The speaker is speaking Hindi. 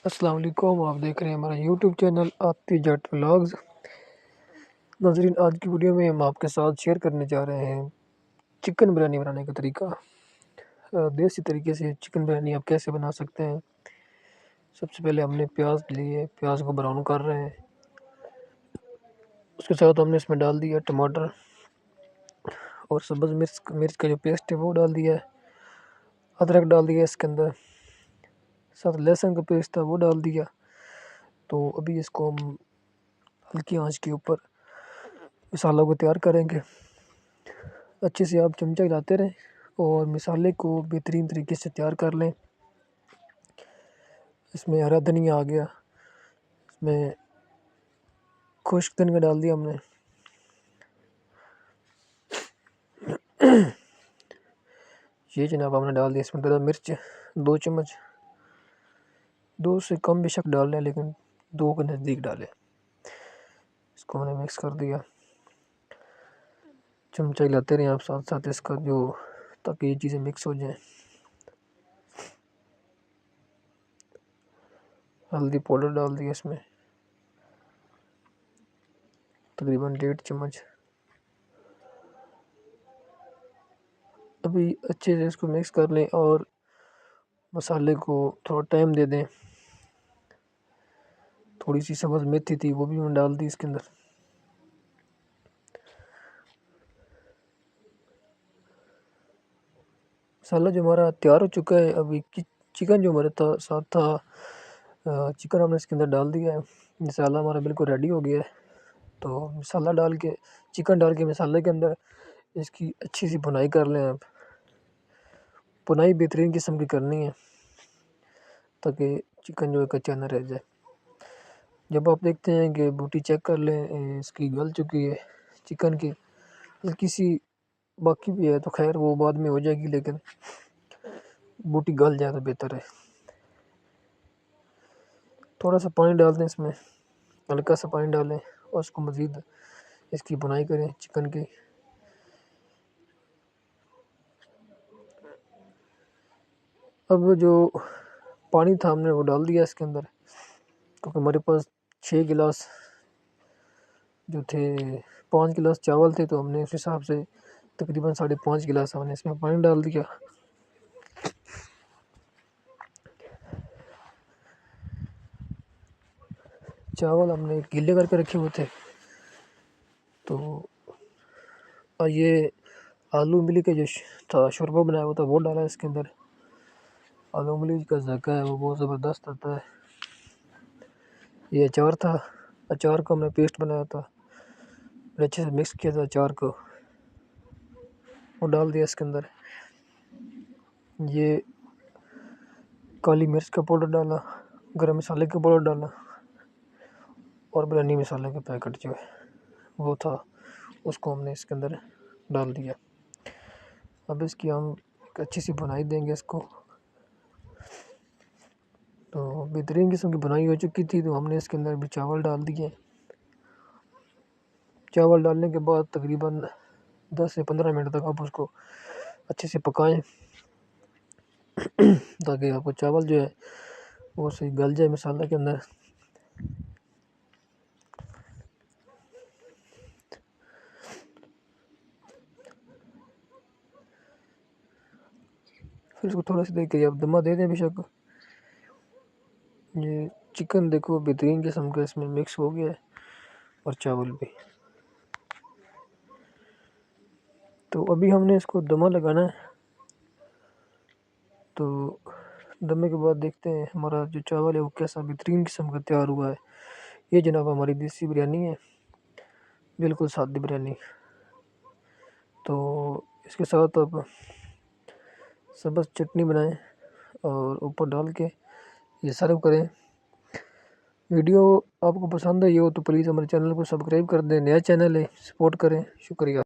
अस्सलाम वालेकुम। आप देख रहे हैं हमारा यूट्यूब चैनल आती जट व्लॉग्स। नाज़रीन, आज की वीडियो में हम आपके साथ शेयर करने जा रहे हैं चिकन बिरयानी बनाने का तरीका। देसी तरीके से चिकन बिरयानी आप कैसे बना सकते हैं। सबसे पहले हमने प्याज लिए, प्याज को ब्राउन कर रहे हैं। उसके साथ हमने इसमें डाल दिया टमाटर और सब्ज़ मिर्च मिर्च का जो पेस्ट है वो डाल दिया है। अदरक डाल दिया इसके अंदर, साथ लहसुन का पेस्ट था वो डाल दिया। तो अभी इसको हम हल्की आंच के ऊपर मसाला को तैयार करेंगे। अच्छे से आप चमचा हिलाते रहें और मसाले को बेहतरीन तरीके से तैयार कर लें। इसमें हरा धनिया आ गया, इसमें खुश्क धनिया डाल दिया हमने। ये जनाब हमने डाल दिया। इसमें दरा मिर्च 2 चम्मच, 2 से कम बेशक डाल लें लेकिन 2 के नज़दीक डालें। इसको हमने मिक्स कर दिया। चमचा हिलाते रहें आप साथ साथ इसका जो, ताकि ये चीज़ें मिक्स हो जाएं। हल्दी पाउडर डाल दिया इसमें तकरीबन 1.5 चम्मच। अभी अच्छे से इसको मिक्स कर लें और मसाले को थोड़ा टाइम दे दें। थोड़ी सी सब्ज़ मेथी थी वो भी मैंने डाल दी इसके अंदर। मसाला जो हमारा तैयार हो चुका है। अभी चिकन जो हमारे साथ था, चिकन हमने इसके अंदर डाल दिया है। मसाला हमारा बिल्कुल रेडी हो गया है। तो मसाला डाल के, चिकन डाल के मसाले के अंदर इसकी अच्छी सी भुनाई कर लें आप। भुनाई बेहतरीन किस्म की करनी है ताकि चिकन जो है कच्चा न रह जाए। जब आप देखते हैं कि बोटी चेक कर लें इसकी गल चुकी है चिकन की, हल्की सी बाकी भी है तो खैर वो बाद में हो जाएगी, लेकिन बोटी गल जाए तो बेहतर है। थोड़ा सा पानी डाल दें इसमें, हल्का सा पानी डालें और उसको मज़ीद इसकी भुनाई करें चिकन की। अब जो पानी था हमने वो डाल दिया इसके अंदर, क्योंकि हमारे पास 6 गिलास जो थे, 5 गिलास चावल थे, तो हमने उस हिसाब से तकरीबन 5.5 गिलास हमने इसमें पानी डाल दिया। चावल हमने गीले करके रखे हुए थे। तो ये आलू इमली का जो था शोरबा बनाया हुआ था वो डाला इसके अंदर। आलू इमली का जायका है वो बहुत ज़बरदस्त आता है। ये अचार था, अचार को हमने पेस्ट बनाया था, अच्छे से मिक्स किया था अचार को, वो डाल दिया इसके अंदर। ये काली मिर्च का पाउडर डाला, गरम मसाले का पाउडर डाला और बिरयानी मसाले का पैकेट जो है वो था, उसको हमने इसके अंदर डाल दिया। अब इसकी हम अच्छी सी भुनाई देंगे इसको। तो बेहतरीन किस्म की भुनाई हो चुकी थी, तो हमने इसके अंदर भी चावल डाल दिए। चावल डालने के बाद तकरीबन 10 से 15 मिनट तक आप उसको अच्छे से पकाएं ताकि आपको चावल जो है वो सही गल जाए मसाले के अंदर। फिर इसको थोड़ा सा देख के आप दमा दे दें बेशक। ये चिकन देखो बेहतरीन किस्म का इसमें मिक्स हो गया है और चावल भी। तो अभी हमने इसको दमा लगाना है। तो दमे के बाद देखते हैं हमारा जो चावल है वो कैसा बेहतरीन किस्म का तैयार हुआ है। ये जनाब हमारी देसी बिरयानी है, बिल्कुल सादी बिरयानी। तो इसके साथ आप सब्ज़ चटनी बनाएं और ऊपर डाल के ये सर्व करें। वीडियो आपको पसंद आई हो तो प्लीज़ हमारे चैनल को सब्सक्राइब कर दें। नया चैनल है, सपोर्ट करें। शुक्रिया।